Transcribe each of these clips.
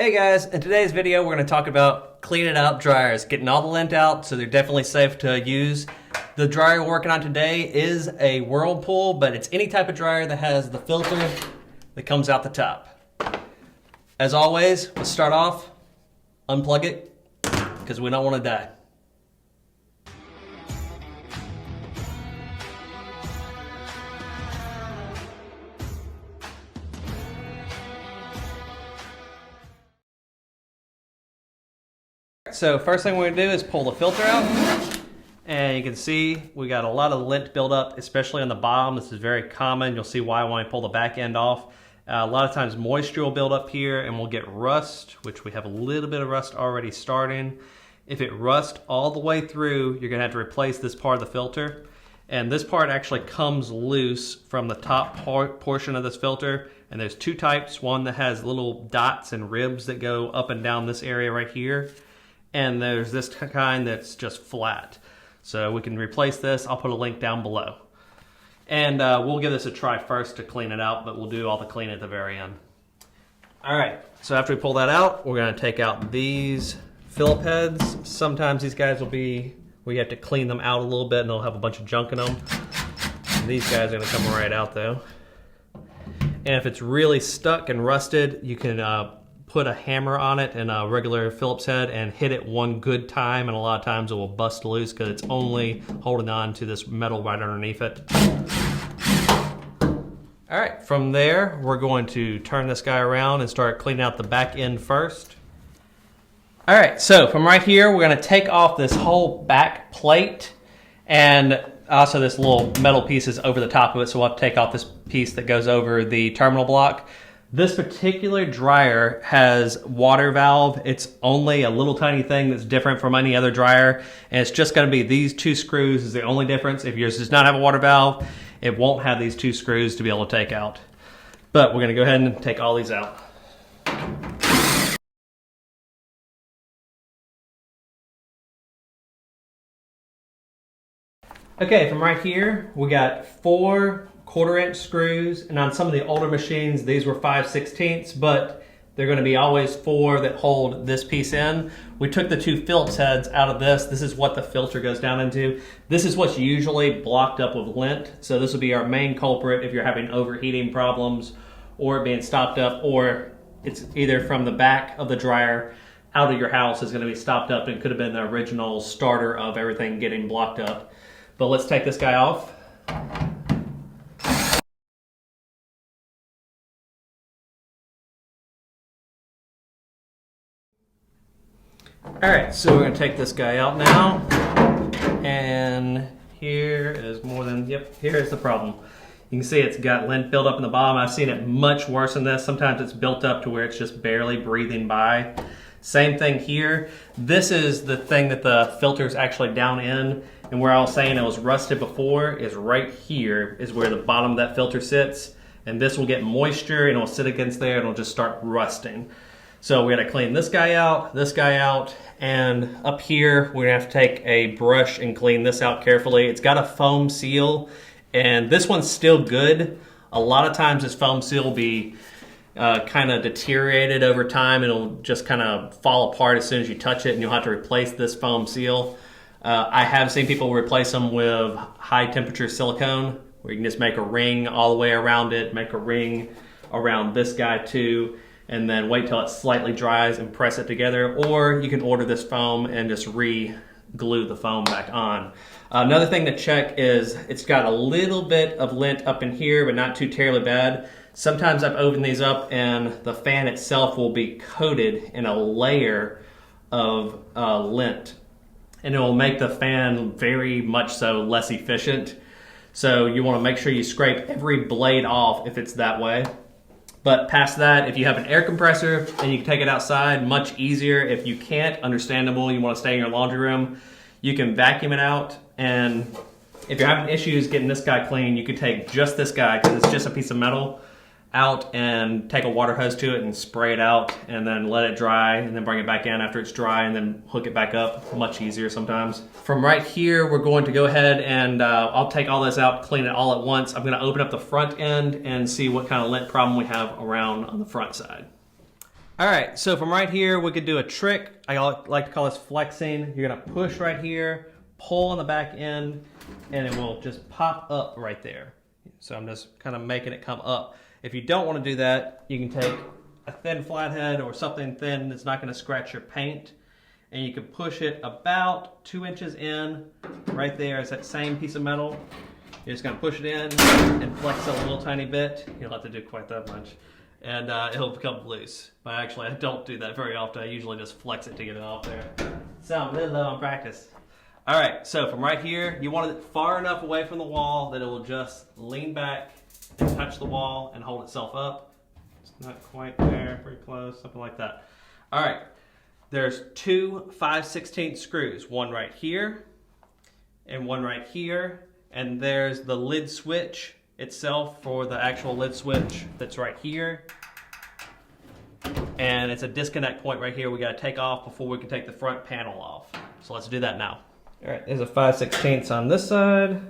Hey guys, in today's video we're going to talk about cleaning out dryers, getting all the lint out so they're definitely safe to use. The dryer we're working on today is a Whirlpool, but it's any type of dryer that has the filter that comes out the top. As always, let's start off, unplug it, because we don't want to die. So first thing we're going to do is pull the filter out, and you can see we got a lot of lint buildup, especially on the bottom. This is very common. You'll see why when I pull the back end off. A lot of times moisture will build up here and we'll get rust, which we have a little bit of rust already starting. If it rusts all the way through, you're going to have to replace this part of the filter. And this part actually comes loose from the top portion of this filter. And there's two types, one that has little dots and ribs that go up and down this area right here. And there's this kind that's just flat. So we can replace this. I'll put a link down below. And we'll give this a try first to clean it out, but we'll do all the cleaning at the very end. All right, so after we pull that out, we're gonna take out these Phillip heads. Sometimes these guys will be, we have to clean them out a little bit and they'll have a bunch of junk in them. And these guys are gonna come right out though. And if it's really stuck and rusted, you can put a hammer on it and a regular Phillips head and hit it one good time, and a lot of times it will bust loose because it's only holding on to this metal right underneath it. All right, from there, we're going to turn this guy around and start cleaning out the back end first. All right, so from right here, we're gonna take off this whole back plate, and also this little metal piece is over the top of it, so we'll have to take off this piece that goes over the terminal block. This particular dryer has water valve. It's only a little tiny thing that's different from any other dryer, and it's just gonna be these two screws is the only difference. If yours does not have a water valve, it won't have these two screws to be able to take out. But we're gonna go ahead and take all these out. Okay, from right here, we got 4 1/4-inch screws, and on some of the older machines, these were 5/16, but they're gonna be always 4 that hold this piece in. We took the 2 Phillips heads out of this. This is what the filter goes down into. This is what's usually blocked up with lint, so this will be our main culprit if you're having overheating problems or it being stopped up, or it's either from the back of the dryer out of your house is gonna be stopped up and could have been the original starter of everything getting blocked up. But let's take this guy off. All right, so we're gonna take this guy out now, and here is more than, yep, here's the problem. You can see it's got lint built up in the bottom. I've seen it much worse than this. Sometimes it's built up to where it's just barely breathing by. Same thing here. This is the thing that the filter is actually down in, and where I was saying it was rusted before is right here is where the bottom of that filter sits, and this will get moisture and it'll sit against there and it'll just start rusting. So we gotta clean this guy out, and up here we're gonna have to take a brush and clean this out carefully. It's got a foam seal, and this one's still good. A lot of times this foam seal will be kind of deteriorated over time. It'll just kind of fall apart as soon as you touch it, and you'll have to replace this foam seal. I have seen people replace them with high temperature silicone, where you can just make a ring all the way around it, make a ring around this guy too, and then wait till it slightly dries and press it together. Or you can order this foam and just re-glue the foam back on. Another thing to check is it's got a little bit of lint up in here, but not too terribly bad. Sometimes I've opened these up and the fan itself will be coated in a layer of lint, and it will make the fan very much so less efficient. So you want to make sure you scrape every blade off if it's that way. But past that, if you have an air compressor and you can take it outside, much easier. If you can't, understandable, you want to stay in your laundry room, you can vacuum it out. And if you're having issues getting this guy clean, you could take just this guy, because it's just a piece of metal, out and take a water hose to it and spray it out, and then let it dry, and then bring it back in after it's dry, and then hook it back up. Much easier sometimes. From right here, we're going to go ahead and I'll take all this out, clean it all at once. I'm gonna open up the front end and see what kind of lint problem we have around on the front side. All right, so from right here, we could do a trick. I like to call this flexing. You're gonna push right here, pull on the back end, and it will just pop up right there. So I'm just kind of making it come up. If you don't want to do that, you can take a thin flathead or something thin that's not gonna scratch your paint, and you can push it about 2 inches in. Right there is that same piece of metal. You're just gonna push it in and flex it a little tiny bit. You don't have to do quite that much. And it'll become loose. But actually, I don't do that very often. I usually just flex it to get it off there. So I'm a little low on practice. All right, so from right here, you want it far enough away from the wall that it will just lean back and touch the wall and hold itself up. It's not quite there, pretty close, something like that. All right, there's 2 5/16 screws, one right here and one right here. And there's the lid switch itself for the actual lid switch that's right here. And it's a disconnect point right here we got to take off before we can take the front panel off. So let's do that now. All right, there's a 5/16 on this side.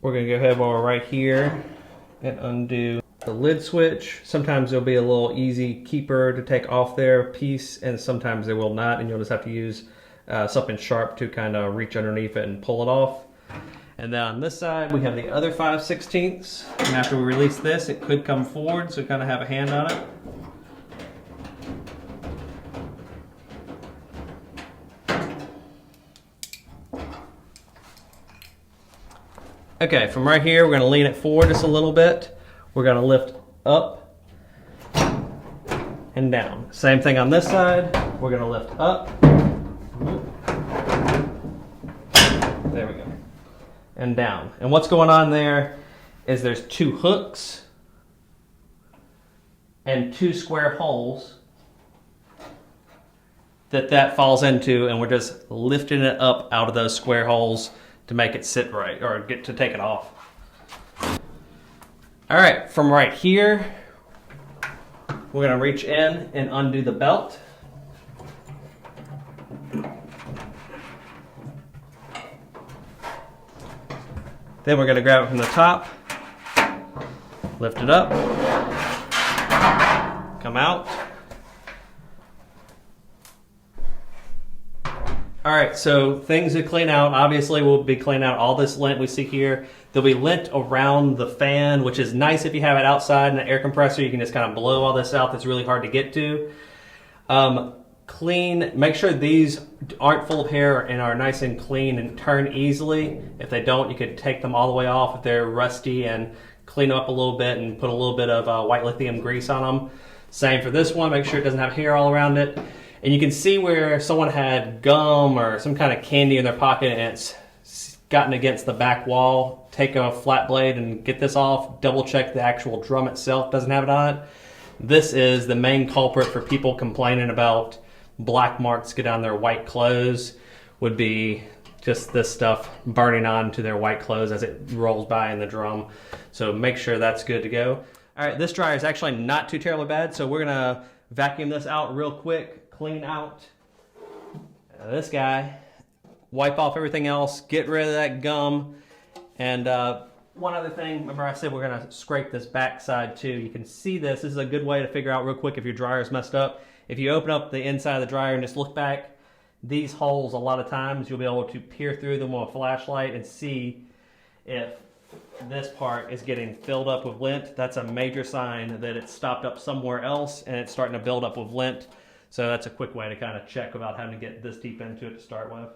We're going to go ahead while we're right here and undo the lid switch. Sometimes there'll be a little easy keeper to take off there piece, and sometimes there will not, and you'll just have to use something sharp to kind of reach underneath it and pull it off. And then on this side, we have the other 5/16. And after we release this, it could come forward, so kind of have a hand on it. Okay, from right here, we're going to lean it forward just a little bit. We're going to lift up and down. Same thing on this side. We're going to lift up. There we go. And down. And what's going on there is there's 2 hooks and 2 square holes that falls into, and we're just lifting it up out of those square holes to make it sit right, or get to take it off. All right, from right here, we're gonna reach in and undo the belt. Then we're gonna grab it from the top, lift it up, come out. All right, so things to clean out. Obviously, we'll be cleaning out all this lint we see here. There'll be lint around the fan, which is nice if you have it outside in an air compressor. You can just kind of blow all this out. That's really hard to get to. Make sure these aren't full of hair and are nice and clean and turn easily. If they don't, you could take them all the way off if they're rusty and clean them up a little bit and put a little bit of white lithium grease on them. Same for this one. Make sure it doesn't have hair all around it. And you can see where someone had gum or some kind of candy in their pocket and it's gotten against the back wall. Take a flat blade and get this off. Double check the actual drum itself doesn't have it on it. This is the main culprit for people complaining about black marks get on their white clothes, would be just this stuff burning onto their white clothes as it rolls by in the drum. So make sure that's good to go. All right, this dryer is actually not too terribly bad, so we're gonna vacuum this out real quick. Clean out this guy, wipe off everything else, get rid of that gum, and one other thing, remember I said we're gonna scrape this back side too. You can see this is a good way to figure out real quick if your dryer is messed up. If you open up the inside of the dryer and just look back, these holes a lot of times you'll be able to peer through them with a flashlight and see if this part is getting filled up with lint. That's a major sign that it's stopped up somewhere else and it's starting to build up with lint. So that's a quick way to kind of check without having to get this deep into it to start with.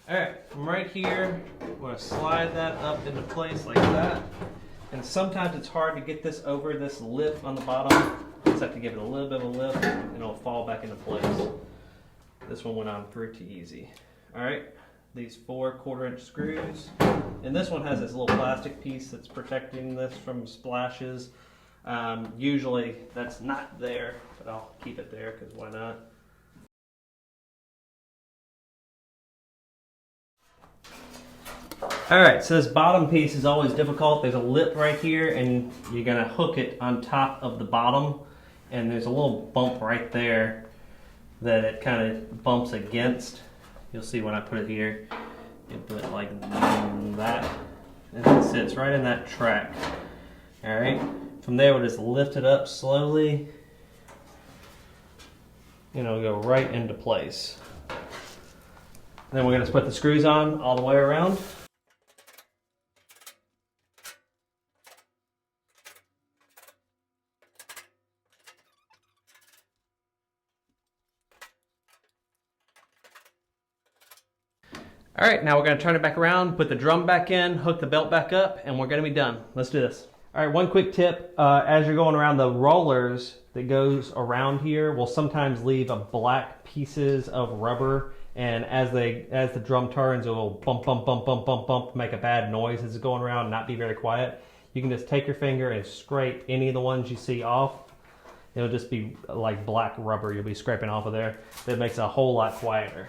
All right, from right here, we're gonna slide that up into place like that. And sometimes it's hard to get this over this lip on the bottom. You just have to give it a little bit of a lift and it'll fall back into place. This one went on pretty easy. All right, these 4 1/4-inch screws. And this one has this little plastic piece that's protecting this from splashes. Usually that's not there, but I'll keep it there because why not? Alright, so this bottom piece is always difficult. There's a lip right here and you're going to hook it on top of the bottom, and there's a little bump right there that it kind of bumps against. You'll see when I put it here. You put it like that, and it sits right in that track. Alright, from there we'll just lift it up slowly and it'll go right into place. Then we're going to put the screws on all the way around. Alright, now we're going to turn it back around, put the drum back in, hook the belt back up, and we're going to be done. Let's do this. Alright, one quick tip. As you're going around, the rollers that goes around here will sometimes leave a black pieces of rubber, and as the drum turns, it will bump, bump, bump, bump, bump, bump, make a bad noise as it's going around, not be very quiet. You can just take your finger and scrape any of the ones you see off. It'll just be like black rubber you'll be scraping off of there. That makes it a whole lot quieter.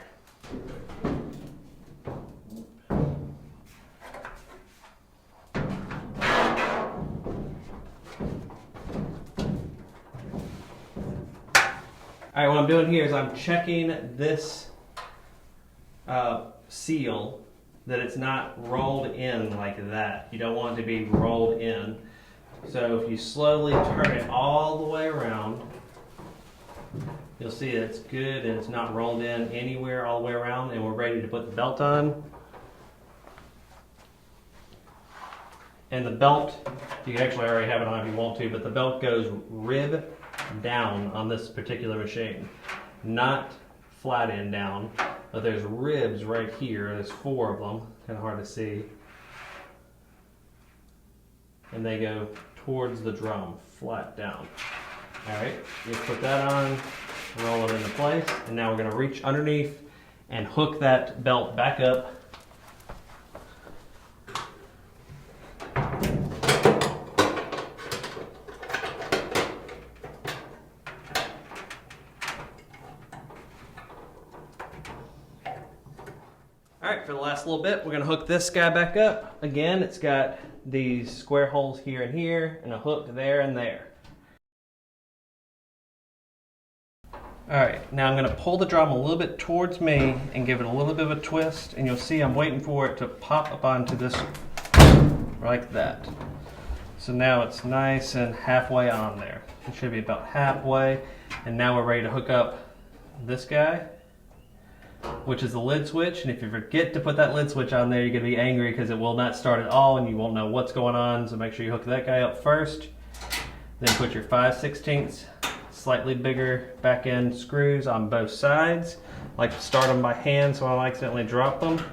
Alright, what I'm doing here is I'm checking this seal that it's not rolled in like that. You don't want it to be rolled in. So if you slowly turn it all the way around, you'll see it's good and it's not rolled in anywhere all the way around, and we're ready to put the belt on. And the belt, you can actually already have it on if you want to, but the belt goes rib down on this particular machine. Not flat end down, but there's ribs right here. There's 4 of them, kind of hard to see. And they go towards the drum, flat down. Alright, you put that on, roll it into place, and now we're going to reach underneath and hook that belt back up. Alright, for the last little bit, we're going to hook this guy back up. Again, it's got these square holes here and here, and a hook there and there. Alright, now I'm going to pull the drum a little bit towards me and give it a little bit of a twist, and you'll see I'm waiting for it to pop up onto this like that. So now it's nice and halfway on there. It should be about halfway, and now we're ready to hook up this guy, which is the lid switch. And if you forget to put that lid switch on there, you're going to be angry because it will not start at all and you won't know what's going on. So make sure you hook that guy up first. Then put your 5/16 slightly bigger back end screws on both sides. I like to start them by hand so I don't accidentally drop them.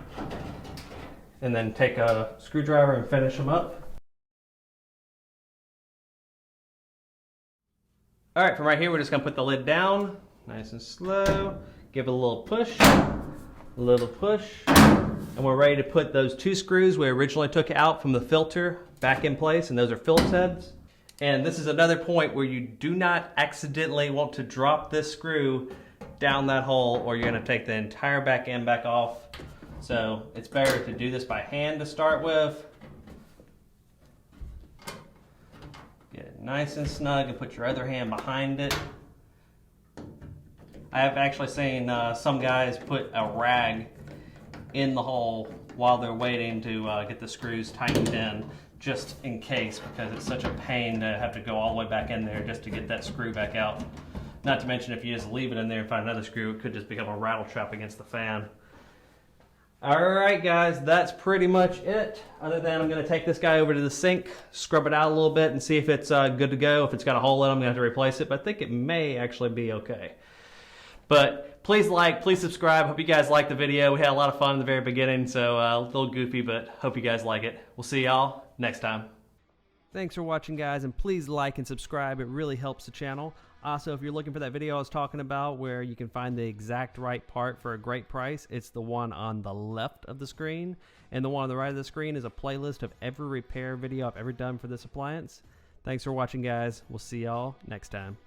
And then take a screwdriver and finish them up. Alright, from right here we're just going to put the lid down, nice and slow. Give it a little push, and we're ready to put those 2 screws we originally took out from the filter back in place, and those are Phillips heads. And this is another point where you do not accidentally want to drop this screw down that hole, or you're going to take the entire back end back off. So it's better to do this by hand to start with. Get it nice and snug and put your other hand behind it. I have actually seen some guys put a rag in the hole while they're waiting to get the screws tightened in, just in case, because it's such a pain to have to go all the way back in there just to get that screw back out. Not to mention, if you just leave it in there and find another screw, it could just become a rattle trap against the fan. Alright guys, that's pretty much it. Other than I'm going to take this guy over to the sink, scrub it out a little bit and see if it's good to go. If it's got a hole in it, I'm going to have to replace it, but I think it may actually be okay. But please like, please subscribe. Hope you guys liked the video. We had a lot of fun in the very beginning, so a little goofy, but hope you guys like it. We'll see y'all next time. Thanks for watching, guys, and please like and subscribe. It really helps the channel. Also, if you're looking for that video I was talking about where you can find the exact right part for a great price, it's the one on the left of the screen. And the one on the right of the screen is a playlist of every repair video I've ever done for this appliance. Thanks for watching, guys. We'll see y'all next time.